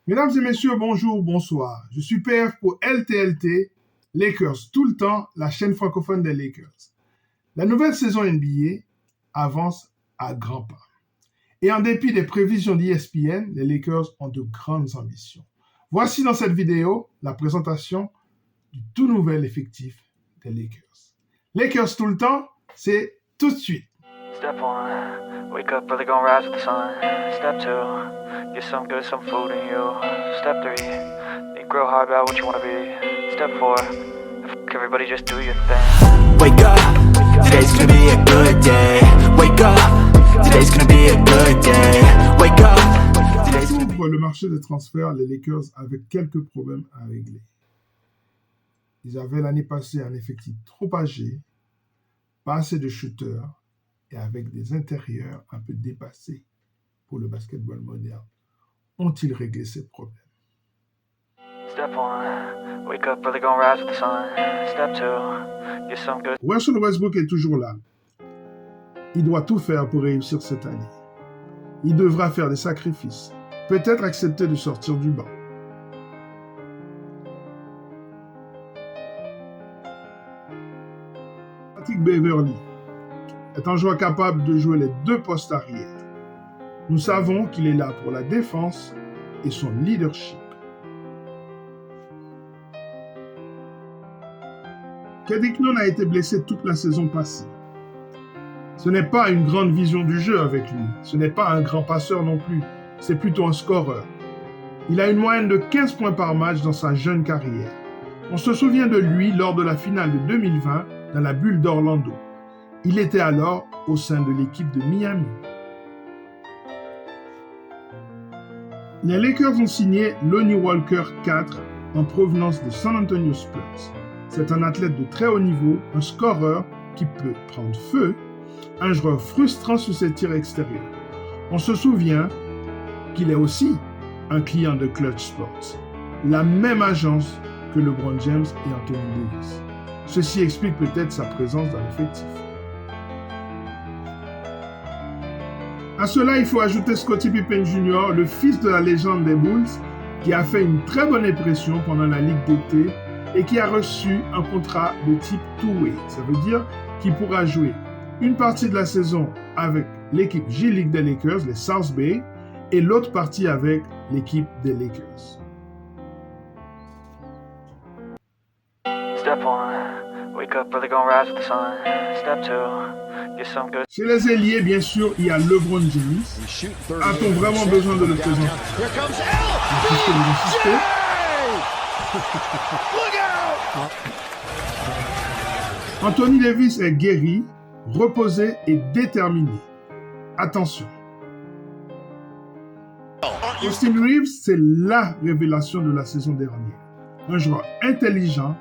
Mesdames et messieurs, bonjour, bonsoir. Je suis PF pour LTLT, Lakers tout le temps, la chaîne francophone des Lakers. La nouvelle saison NBA avance à grands pas. Et en dépit des prévisions d'ESPN, les Lakers ont de grandes ambitions. Voici dans cette vidéo la présentation du tout nouvel effectif des Lakers. Lakers tout le temps, c'est tout de suite. Step 1, wake up early, gonna rise with the sun. Step 2, get some good, some food in you. Step 3, think real hard about what you wanna be. Step 4, everybody just do your thing. Wake up, today's gonna be a good day. Wake up, today's gonna be a good day. Wake up, today's gonna be... Pour le marché des transferts, les Lakers avaient quelques problèmes à régler. Ils avaient l'année passée un effectif trop âgé, pas assez de shooters et avec des intérieurs un peu dépassés pour le basketball moderne. Ont-ils réglé ces problèmes? Step 1, wake up early, gonna rise with the sun. Step 2, get some good. Russell Westbrook est toujours là. Il doit tout faire pour réussir cette année. Il devra faire des sacrifices, peut-être accepter de sortir du banc. Patrick Beverley est un joueur capable de jouer les deux postes arrière. Nous savons qu'il est là pour la défense et son leadership. Kendrick Nunn a été blessé toute la saison passée. Ce n'est pas une grande vision du jeu avec lui. Ce n'est pas un grand passeur non plus. C'est plutôt un scoreur. Il a une moyenne de 15 points par match dans sa jeune carrière. On se souvient de lui lors de la finale de 2020 dans la bulle d'Orlando. Il était alors au sein de l'équipe de Miami. Les Lakers ont signé Lonnie Walker IV en provenance de San Antonio Spurs. C'est un athlète de très haut niveau, un scoreur qui peut prendre feu, un joueur frustrant sur ses tirs extérieurs. On se souvient qu'il est aussi un client de Clutch Sports, la même agence que LeBron James et Anthony Davis. Ceci explique peut-être sa présence dans l'effectif. À cela, il faut ajouter Scottie Pippen Jr., le fils de la légende des Bulls, qui a fait une très bonne impression pendant la Ligue d'été et qui a reçu un contrat de type two-way. Ça veut dire qu'il pourra jouer une partie de la saison avec l'équipe G-League des Lakers, les South Bay, et l'autre partie avec l'équipe des Lakers. Step 1, wake up early, gonna rise with the sun. Step 2, get some good. Chez les ailiers, bien sûr, il y a LeBron James. A-t-on vraiment besoin de le présenter? Here comes LBJ! Look out! Anthony Davis est guéri, reposé et déterminé. Attention. Austin Reeves, c'est la révélation de la saison dernière. Un joueur intelligent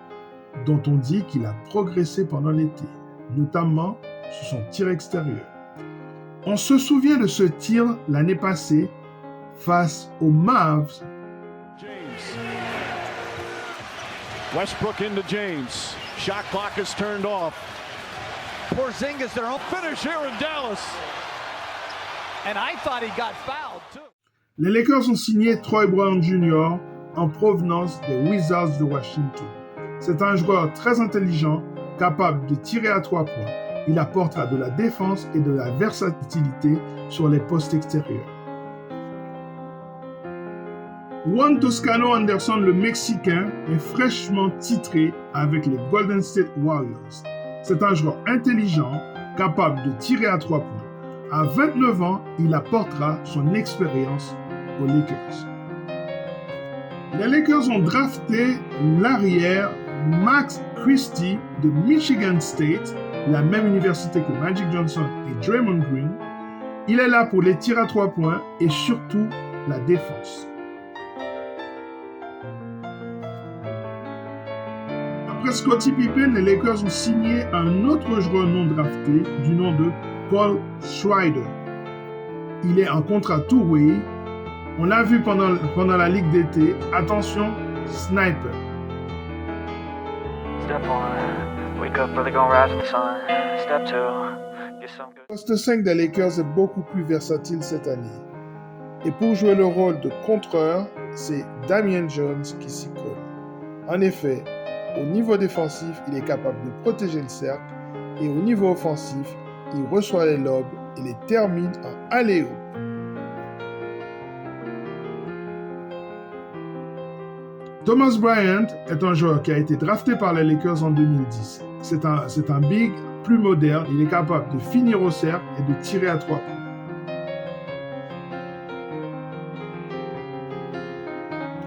dont on dit qu'il a progressé pendant l'été, notamment sur son tir extérieur. On se souvient de ce tir l'année passée face aux Mavs. James. Westbrook into James. Shot clock is turned off. Porzingis, their home finish here in Dallas. And I thought he got fouled too. Les Lakers ont signé Troy Brown Jr. en provenance des Wizards de Washington. C'est un joueur très intelligent, capable de tirer à 3 points. Il apportera de la défense et de la versatilité sur les postes extérieurs. Juan Toscano Anderson, le Mexicain, est fraîchement titré avec les Golden State Warriors. C'est un joueur intelligent, capable de tirer à 3 points. À 29 ans, il apportera son expérience aux Lakers. Les Lakers ont drafté l'arrière Max Christie de Michigan State, la même université que Magic Johnson et Draymond Green. Il est là pour les tirs à 3 points et surtout la défense. Après Scottie Pippen, les Lakers ont signé un autre joueur non drafté du nom de Paul Schrader. Il est en contrat two-way. On l'a vu pendant la Ligue d'été. Attention, sniper. Step 1, wake up early, gonna rise with the sun. Step 2, get some good. Le poste 5 des Lakers est beaucoup plus versatile cette année. Et pour jouer le rôle de contreur, c'est Damian Jones qui s'y colle. En effet, au niveau défensif, il est capable de protéger le cercle et au niveau offensif, il reçoit les lobes et les termine en alley-oop. Thomas Bryant est un joueur qui a été drafté par les Lakers en 2010. C'est un big plus moderne, il est capable de finir au cercle et de tirer à 3 points.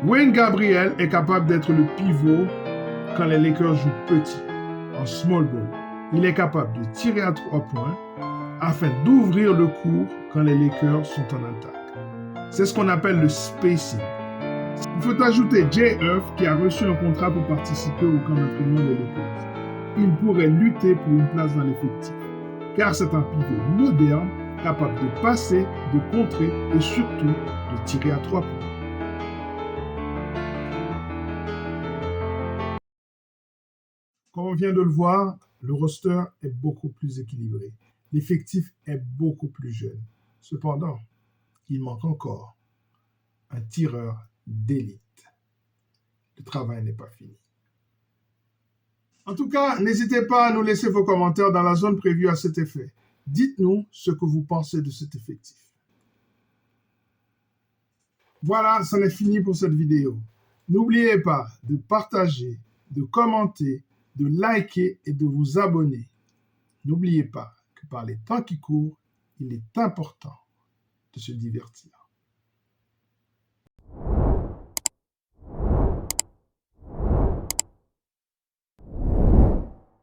Wayne Gabriel est capable d'être le pivot quand les Lakers jouent petit, en small ball. Il est capable de tirer à 3 points afin d'ouvrir le court quand les Lakers sont en attaque. C'est ce qu'on appelle le spacing. Il faut ajouter Jay Huff qui a reçu un contrat pour participer au camp d'entraînement des Lakers. Il pourrait lutter pour une place dans l'effectif, car c'est un pivot moderne, capable de passer, de contrer et surtout de tirer à 3 points. Comme on vient de le voir, le roster est beaucoup plus équilibré. L'effectif est beaucoup plus jeune. Cependant, il manque encore un tireur d'élite. Le travail n'est pas fini. En tout cas, n'hésitez pas à nous laisser vos commentaires dans la zone prévue à cet effet. Dites-nous ce que vous pensez de cet effectif. Voilà, c'en est fini pour cette vidéo. N'oubliez pas de partager, de commenter, de liker et de vous abonner. N'oubliez pas que par les temps qui courent, il est important de se divertir.